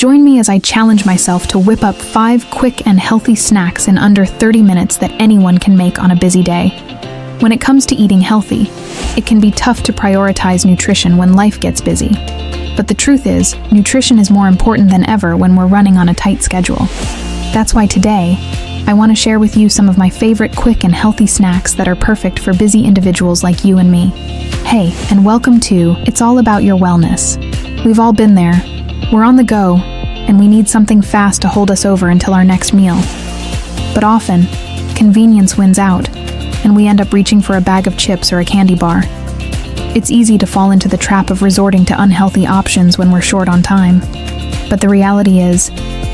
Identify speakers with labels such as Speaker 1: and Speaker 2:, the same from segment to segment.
Speaker 1: Join me as I challenge myself to whip up 5 quick and healthy snacks in under 30 minutes that anyone can make on a busy day. When it comes to eating healthy, it can be tough to prioritize nutrition when life gets busy. But the truth is, nutrition is more important than ever when we're running on a tight schedule. That's why today, I want to share with you some of my favorite quick and healthy snacks that are perfect for busy individuals like you and me. Hey, and welcome to It's All About Your Wellness. We've all been there. We're on the go, and we need something fast to hold us over until our next meal. But often, convenience wins out, and we end up reaching for a bag of chips or a candy bar. It's easy to fall into the trap of resorting to unhealthy options when we're short on time. But the reality is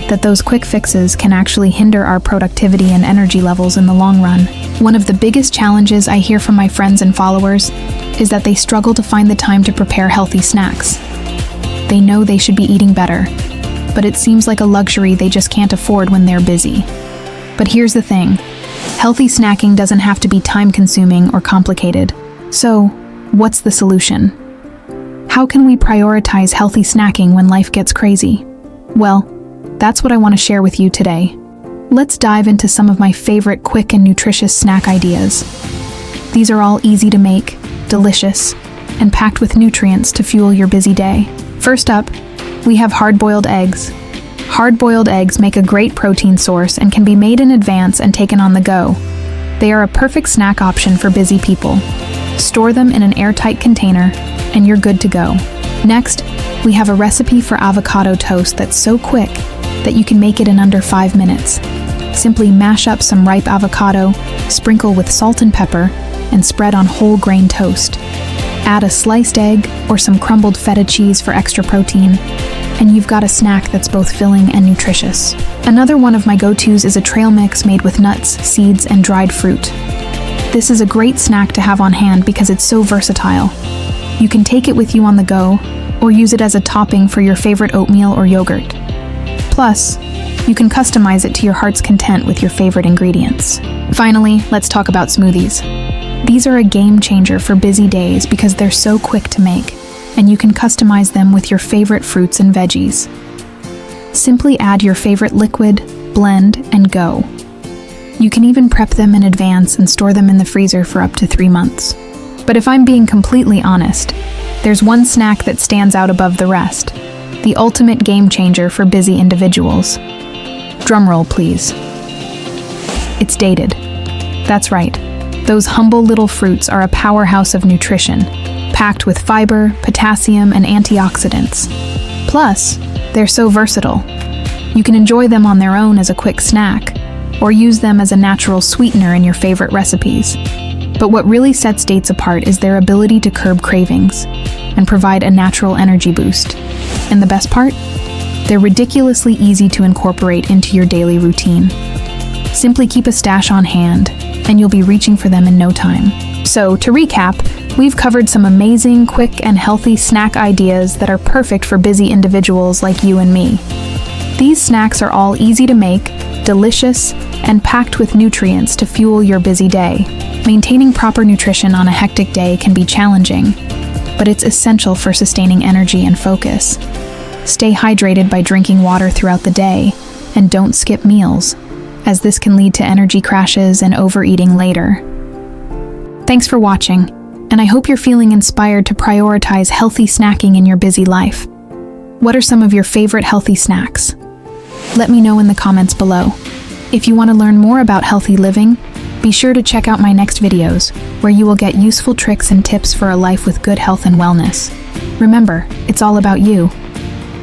Speaker 1: that those quick fixes can actually hinder our productivity and energy levels in the long run. One of the biggest challenges I hear from my friends and followers is that they struggle to find the time to prepare healthy snacks. They know they should be eating better, but it seems like a luxury they just can't afford when they're busy. But here's the thing, healthy snacking doesn't have to be time-consuming or complicated. So, what's the solution? How can we prioritize healthy snacking when life gets crazy? Well, that's what I want to share with you today. Let's dive into some of my favorite quick and nutritious snack ideas. These are all easy to make, delicious, and packed with nutrients to fuel your busy day. First up, we have hard-boiled eggs. Hard-boiled eggs make a great protein source and can be made in advance and taken on the go. They are a perfect snack option for busy people. Store them in an airtight container, and you're good to go. Next, we have a recipe for avocado toast that's so quick that you can make it in under 5 minutes. Simply mash up some ripe avocado, sprinkle with salt and pepper, and spread on whole grain toast. Add a sliced egg or some crumbled feta cheese for extra protein, and you've got a snack that's both filling and nutritious. Another one of my go-tos is a trail mix made with nuts, seeds, and dried fruit. This is a great snack to have on hand because it's so versatile. You can take it with you on the go, or use it as a topping for your favorite oatmeal or yogurt. Plus, you can customize it to your heart's content with your favorite ingredients. Finally, let's talk about smoothies. These are a game changer for busy days because they're so quick to make, and you can customize them with your favorite fruits and veggies. Simply add your favorite liquid, blend, and go. You can even prep them in advance and store them in the freezer for up to 3 months. But if I'm being completely honest, there's one snack that stands out above the rest, the ultimate game changer for busy individuals. Drumroll, please. It's dated. That's right. Those humble little fruits are a powerhouse of nutrition, packed with fiber, potassium, and antioxidants. Plus, they're so versatile. You can enjoy them on their own as a quick snack, or use them as a natural sweetener in your favorite recipes. But what really sets dates apart is their ability to curb cravings and provide a natural energy boost. And the best part? They're ridiculously easy to incorporate into your daily routine. Simply keep a stash on hand, and you'll be reaching for them in no time. So, to recap, we've covered some amazing, quick, and healthy snack ideas that are perfect for busy individuals like you and me. These snacks are all easy to make, delicious, and packed with nutrients to fuel your busy day. Maintaining proper nutrition on a hectic day can be challenging, but it's essential for sustaining energy and focus. Stay hydrated by drinking water throughout the day, and don't skip meals, as this can lead to energy crashes and overeating later. Thanks for watching, and I hope you're feeling inspired to prioritize healthy snacking in your busy life. What are some of your favorite healthy snacks? Let me know in the comments below. If you want to learn more about healthy living, be sure to check out my next videos, where you will get useful tricks and tips for a life with good health and wellness. Remember, it's all about you.